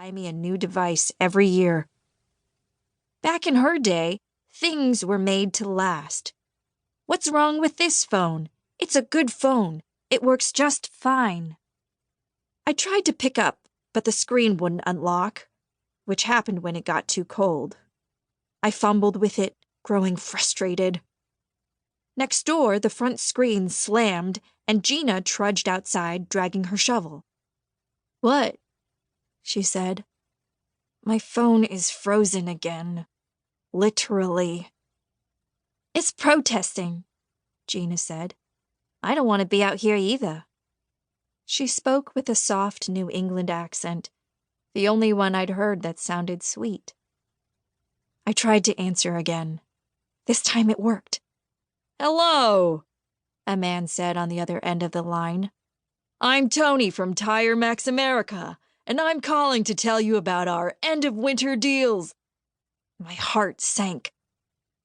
buy me a new device every year. Back in her day, things were made to last. What's wrong with this phone? It's a good phone. It works just fine. I tried to pick up, but the screen wouldn't unlock, which happened when it got too cold. I fumbled with it, growing frustrated. Next door, the front screen slammed, and Gina trudged outside, dragging her shovel. "What?" she said. "My phone is frozen again. Literally." "It's protesting," Gina said. "I don't want to be out here either." She spoke with a soft New England accent, the only one I'd heard that sounded sweet. I tried to answer again. This time it worked. "Hello," a man said on the other end of the line. "I'm Tony from Tire Max America, and I'm calling to tell you about our end-of-winter deals." My heart sank.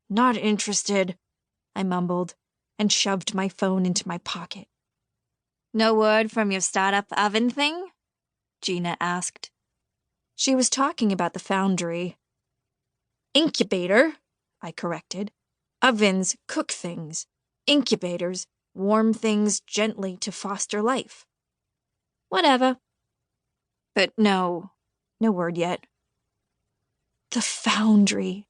"Not interested," I mumbled, and shoved my phone into my pocket. "No word from your startup oven thing?" Gina asked. She was talking about the Foundry. "Incubator," I corrected. "Ovens cook things. Incubators warm things gently to foster life." "Whatever." But no word yet. The Foundry.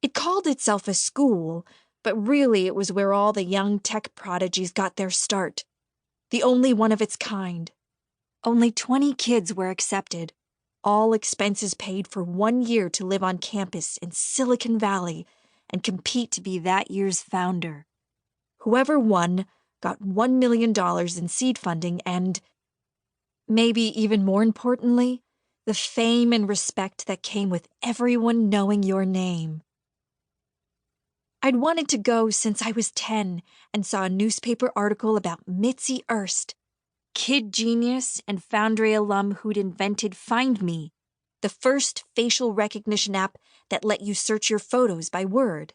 It called itself a school, but really it was where all the young tech prodigies got their start. The only one of its kind. Only 20 kids were accepted, all expenses paid for 1 year to live on campus in Silicon Valley and compete to be that year's founder. Whoever won got $1 million in seed funding and, maybe even more importantly, the fame and respect that came with everyone knowing your name. I'd wanted to go since I was 10 and saw a newspaper article about Mitzy Erst, kid genius and Foundry alum who'd invented Find Me, the first facial recognition app that let you search your photos by word.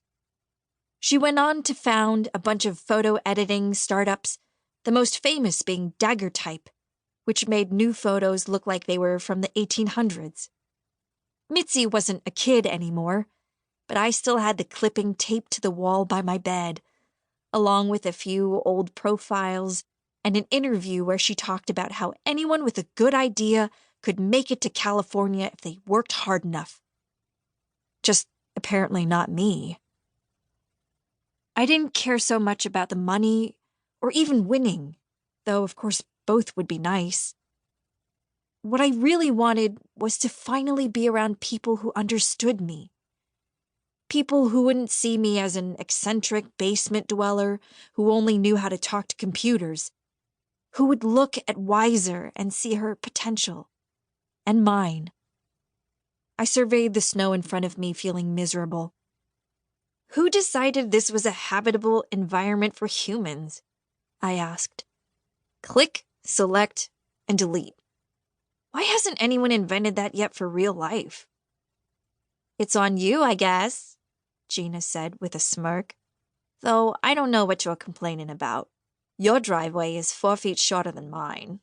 She went on to found a bunch of photo editing startups, the most famous being Daguerreotype, which made new photos look like they were from the 1800s. Mitzy wasn't a kid anymore, but I still had the clipping taped to the wall by my bed, along with a few old profiles and an interview where she talked about how anyone with a good idea could make it to California if they worked hard enough. Just apparently not me. I didn't care so much about the money or even winning, though of course both would be nice. What I really wanted was to finally be around people who understood me. People who wouldn't see me as an eccentric basement dweller who only knew how to talk to computers, who would look at Wiser and see her potential, and mine. I surveyed the snow in front of me, feeling miserable. Who decided this was a habitable environment for humans? I asked. Click, select, and delete. Why hasn't anyone invented that yet for real life? "It's on you, I guess," Gina said with a smirk. "Though I don't know what you're complaining about. Your driveway is 4 feet shorter than mine."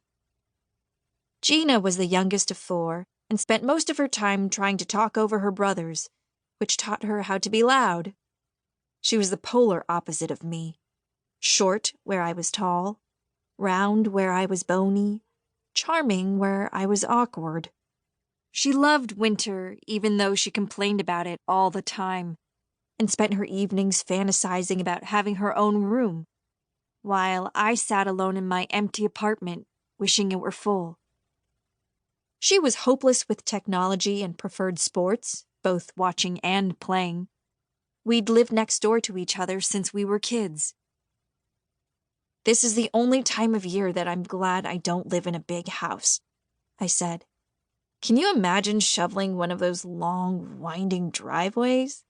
Gina was the youngest of 4 and spent most of her time trying to talk over her brothers, which taught her how to be loud. She was the polar opposite of me. Short where I was tall, round where I was bony, charming where I was awkward. She loved winter, even though she complained about it all the time, and spent her evenings fantasizing about having her own room, while I sat alone in my empty apartment, wishing it were full. She was hopeless with technology and preferred sports, both watching and playing. We'd lived next door to each other since we were kids. "This is the only time of year that I'm glad I don't live in a big house," I said. "Can you imagine shoveling one of those long, winding driveways?"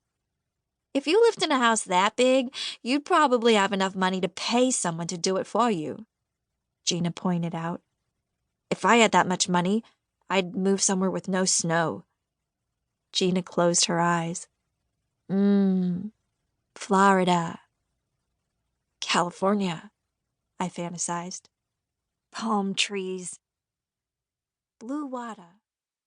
"If you lived in a house that big, you'd probably have enough money to pay someone to do it for you," Gina pointed out. "If I had that much money, I'd move somewhere with no snow." Gina closed her eyes. Florida. California, I fantasized. Palm trees. Blue water.